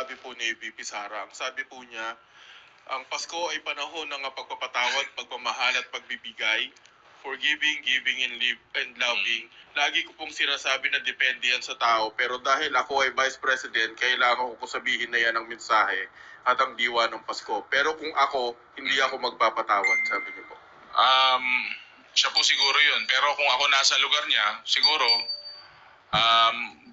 sinabi po ni VP Sara. Ang sabi po niya, ang Pasko ay panahon ng pagpapatawad, pagmamahal at pagbibigay, forgiving, giving, and loving. Lagi ko pong sinasabi na depende yan sa tao, pero dahil ako ay Vice President, kailangan ko sabihin na yan ang mensahe at ang diwa ng Pasko. Pero kung ako, hindi ako magpapatawad, sabi niyo po. Siya po siguro yun. Pero kung ako nasa lugar niya, siguro,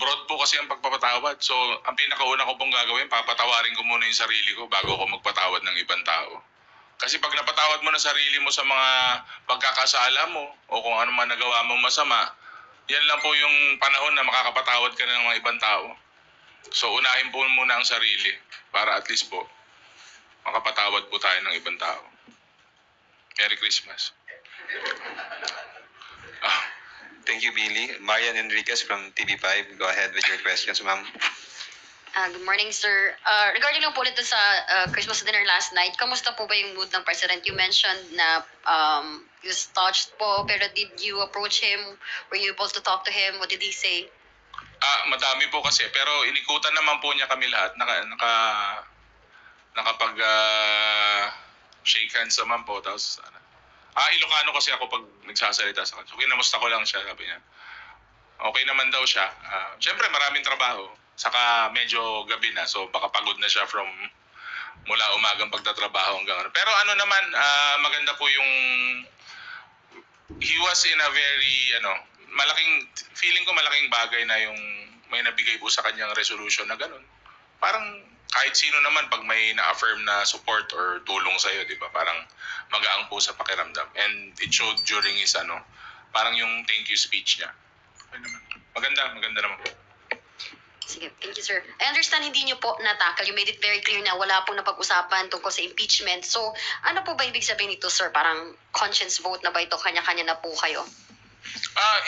broad po kasi ang pagpapatawad. So, ang pinakauna ko pong gagawin, papatawarin ko muna yung sarili ko bago ko magpatawad ng ibang tao. Kasi pag napatawad mo na sarili mo sa mga pagkakasala mo o kung ano man nagawa mo masama, yan lang po yung panahon na makakapatawad ka na ng mga ibang tao. So, unahin po muna ang sarili para at least po makapatawad po tayo ng ibang tao. Merry Christmas. Thank you, Billy. Marian Enriquez from TV5. Go ahead with your questions, ma'am. Good morning, sir. Regarding lang po ulit dun sa Christmas dinner last night, kamusta po ba yung mood ng President? You mentioned na he was touched po, pero did you approach him? Were you able to talk to him? What did he say? Madami po kasi, pero inikutan naman po niya kami lahat. Nakapag shake hands naman po. Tapos, Ilocano kasi ako pag nagsasalita sa kanya. So, kinamusta ko lang siya, sabi niya. Okay naman daw siya. Siyempre, maraming trabaho. Saka medyo gabi na. So, baka pagod na siya from mula umagang pagtatrabaho hanggang ano. Pero ano naman, maganda po yung he was in a very, feeling ko malaking bagay na yung may nabigay po sa kanyang resolution na ganun. Parang kahit sino naman pag may na-affirm na support or tulong sa'yo, di ba? Parang magaang po sa pakiramdam. And it showed during his parang yung thank you speech niya. Okay naman. Maganda naman po. Sige, thank you, sir. I understand hindi niyo po natakal. You made it very clear na wala pong napag-usapan tungkol sa impeachment. So, ano po ba ibig sabihin nito, sir? Parang conscience vote na ba ito? Kanya-kanya na po kayo?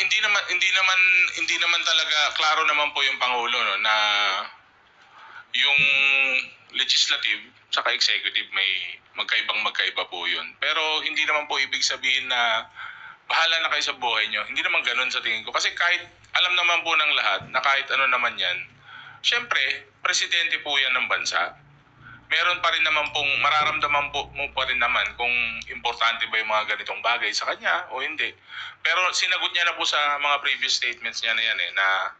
Hindi naman talaga klaro naman po yung Pangulo no, na yung legislative saka executive may magkaiba po yun. Pero hindi naman po ibig sabihin na bahala na kayo sa buhay nyo. Hindi naman ganun sa tingin ko. Kasi kahit alam naman po ng lahat na kahit ano naman yan, syempre, presidente po yan ng bansa. Meron pa rin naman pong mararamdaman po mo pa rin naman kung importante ba yung mga ganitong bagay sa kanya o hindi. Pero sinagot niya na po sa mga previous statements niya na yan na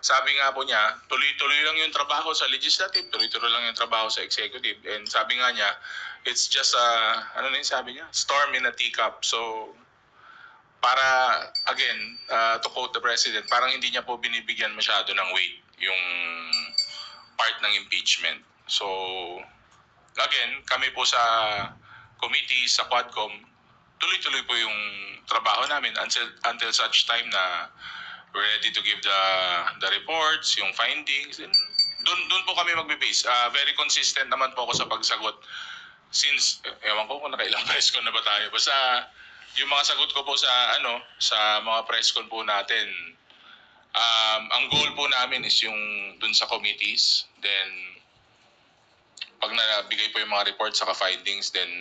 sabi nga po niya, tuloy-tuloy lang yung trabaho sa legislative, tuloy-tuloy lang yung trabaho sa executive. And sabi nga niya, it's just sabi niya? Storm in a teacup. So, para, again, to quote the president, parang hindi niya po binibigyan masyado ng weight yung part ng impeachment. So, again, kami po sa committee, sa Quadcom, tuloy-tuloy po yung trabaho namin until such time na we're ready to give the reports, yung findings. Doon po kami magbe-base. Very consistent naman po ako sa pagsagot. Since, ewan ko kung nakailang press con na ba tayo. Basta, yung mga sagot ko po sa mga press con po natin, ang goal po namin is yung dun sa committees. Then, pag nabigay po yung mga reports saka findings, then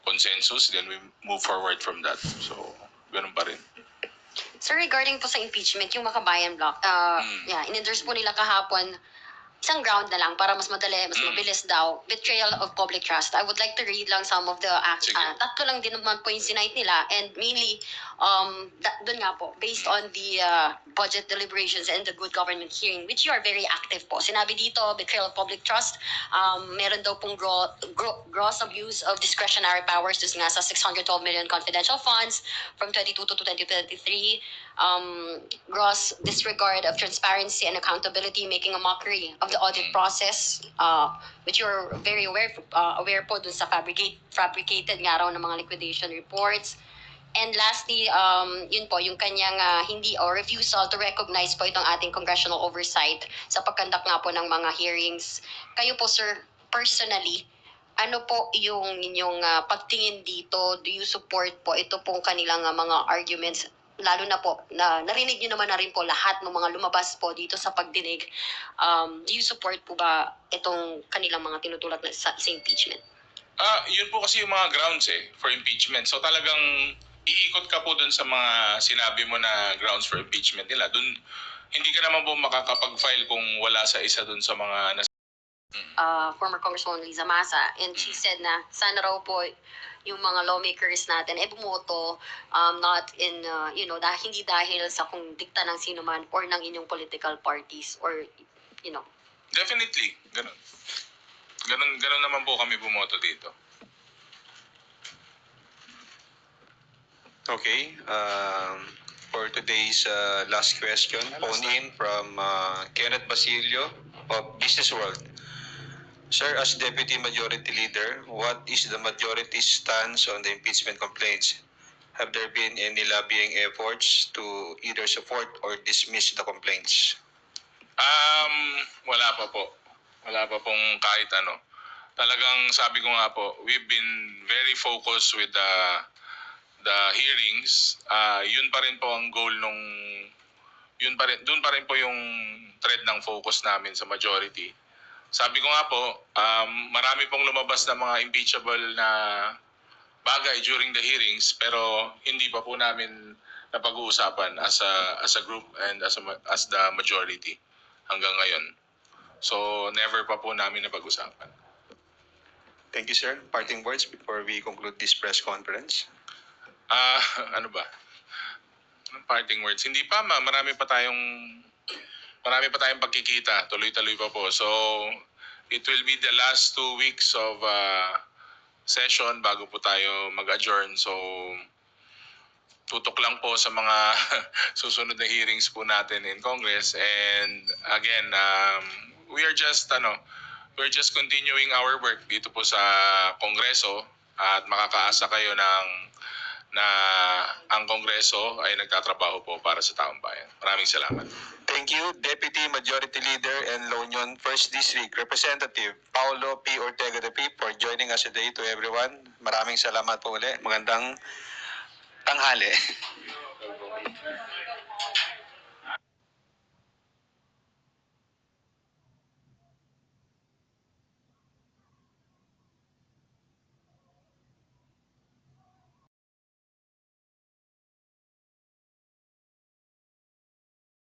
consensus, then we move forward from that. So, ganun pa rin. Sir, regarding po sa impeachment, yung Makabayan block, in-endorse po nila kahapon, isang ground na lang para mas madali, mas mabilis daw, betrayal of public trust. I would like to read lang some of the acts. Tatlo lang din naman po yung sinight nila and mainly, doon nga po, based on the budget deliberations and the good government hearing, which you are very active po. Sinabi dito, betrayal of public trust, meron daw pong gross abuse of discretionary powers, dus nga sa 612 million confidential funds from 22 to 2023, gross disregard of transparency and accountability, making a mockery of the audit process, which you're very aware po dun sa fabricated nga raw ng mga liquidation reports. And lastly, yun po, yung kanyang hindi or refusal to recognize po itong ating congressional oversight sa pagkandak nga po ng mga hearings. Kayo po, sir, personally, ano po yung inyong pagtingin dito? Do you support po ito pong kanilang mga arguments? Lalo na po, narinig nyo naman na rin po lahat ng mga lumabas po dito sa pagdinig. Do you support po ba itong kanilang mga tinutulak na sa impeachment? Yun po kasi yung mga grounds for impeachment. So talagang iikot ka po dun sa mga sinabi mo na grounds for impeachment nila. Dun, hindi ka naman po makakapag-file kung wala sa isa dun sa mga former Congresswoman Liza Masa, and she said na sana raw po yung mga lawmakers natin bumoto not in hindi dahil sa kung dikta ng sino man or ng inyong political parties or Definitely, ganun. Ganun naman po kami bumoto dito. Okay. For today's last question, phone in from Kenneth Basilio of Business World. Sir, as Deputy Majority Leader, what is the majority's stance on the impeachment complaints? Have there been any lobbying efforts to either support or dismiss the complaints? Wala pa po. Wala pa pong kahit ano. Talagang sabi ko nga po, we've been very focused with the hearings. Yun pa rin po ang goal doon pa rin po yung thread ng focus namin sa majority. Sabi ko nga po, marami pong lumabas na mga impeachable na bagay during the hearings pero hindi pa po namin napag-uusapan as a group and as the majority hanggang ngayon. So never pa po namin napag-usapan. Thank you, sir. Parting words before we conclude this press conference. Ano ba? Anong parting words? Hindi pa, marami pa tayong pagkikita. Tuloy-tuloy pa po. So, it will be the last 2 weeks of session bago po tayo mag-adjourn. So, tutok lang po sa mga susunod na hearings po natin in Congress. And again, we're just continuing our work dito po sa Kongreso at makakaasa kayo na ang Kongreso ay nagtatrabaho po para sa taong bayan. Maraming salamat. Thank you, Deputy Majority Leader and La Union 1st District Representative Paulo P. Ortega de P. for joining us today to everyone. Maraming salamat po ulit. Magandang tanghali.